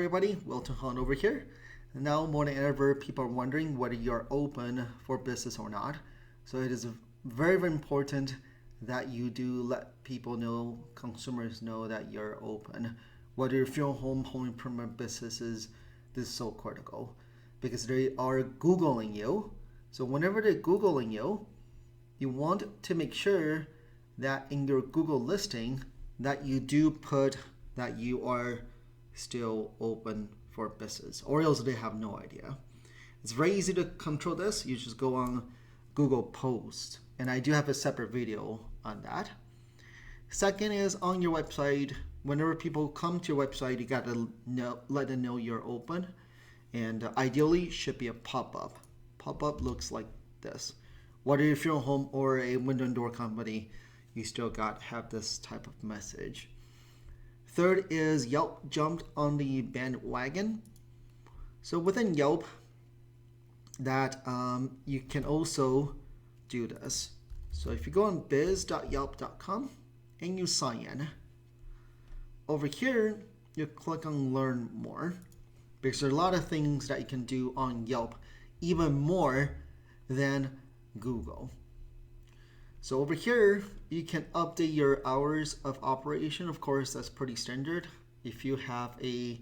everybody, Wilton Hahn over here. Now more than ever, people are wondering whether you're open for business or not. So it is very, very important that you do let people know, consumers know that you're open. Whether you're funeral home improvement businesses, this is so critical because they are Googling you. So whenever they're Googling you, you want to make sure that in your Google listing that you do put that you are still open for business, or else they have no idea. It's very easy to control this. You just go on Google Post, and I do have a separate video on that. Second is on your website. Whenever people come to your website, you got to let them know you're open, and ideally should be a pop-up. Pop-up looks like this. Whether you're a funeral home or a window and door company, you still got to have this type of message. Third is Yelp jumped on the bandwagon. So within Yelp, that you can also do this. So if you go on biz.yelp.com and you sign in, over here you click on Learn More, because there are a lot of things that you can do on Yelp, even more than Google. So over here, you can update your hours of operation. Of course, that's pretty standard. If you have a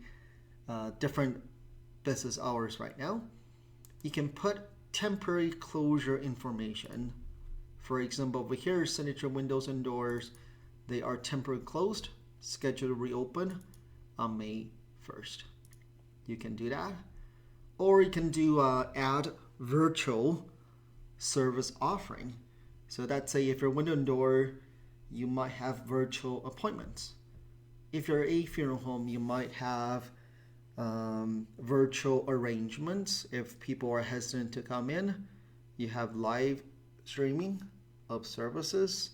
different business hours right now, you can put temporary closure information. For example, over here, signature windows and doors, they are temporarily closed, scheduled to reopen on May 1st. You can do that. Or you can do add virtual service offering. So that's say if you're window and door, you might have virtual appointments. If you're a funeral home, you might have virtual arrangements. If people are hesitant to come in, you have live streaming of services.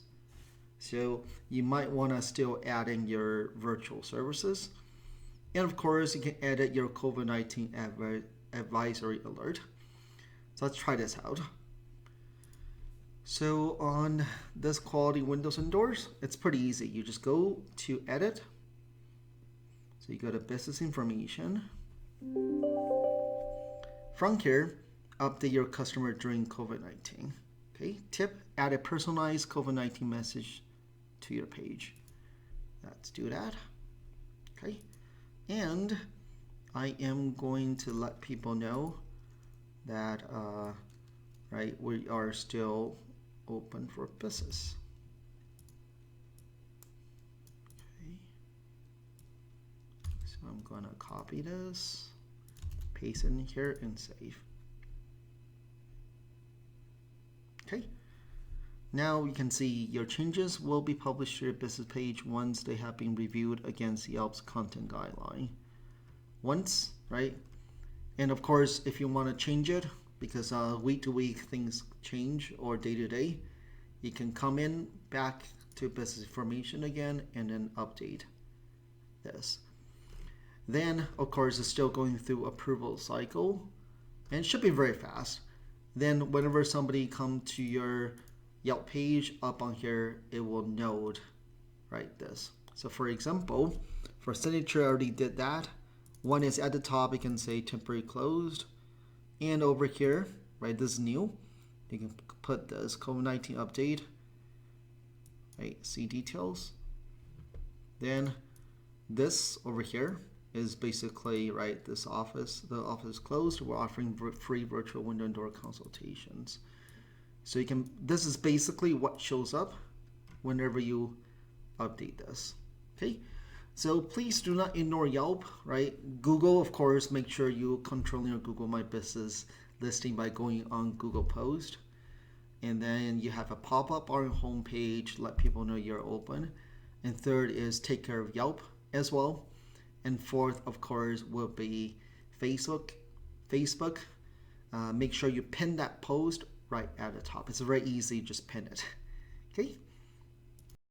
So you might want to still add in your virtual services. And of course, you can edit your COVID-19 advisory alert. So let's try this out. So on this quality windows and doors, it's pretty easy. You just go to edit. So you go to business information. From here, update your customer during COVID-19. Okay, tip, add a personalized COVID-19 message to your page. Let's do that. Okay, and I am going to let people know that we are still open for business. Okay. So I'm gonna copy this, paste it in here, and save. Okay. Now you can see your changes will be published to your business page once they have been reviewed against Yelp's content guideline. Once, right? And of course, if you want to change it, because week to week things change, or day to day, you can come in back to business information again and then update this. Then of course it's still going through approval cycle and it should be very fast. Then whenever somebody come to your Yelp page, up on here it will note this. So for example, for signature I already did that. One is at the top, you can say temporary closed. And over here, this is new. You can put this COVID-19 update. See details. Then this over here is basically this office. The office is closed. We're offering free virtual window and door consultations. So you can. This is basically what shows up whenever you update this. Okay. So please do not ignore Yelp, Google, of course, make sure you control your Google My Business listing by going on Google Post. And then you have a pop-up on your homepage, let people know you're open. And third is take care of Yelp as well. And fourth, of course, will be Facebook. Make sure you pin that post right at the top. It's very easy, just pin it. Okay,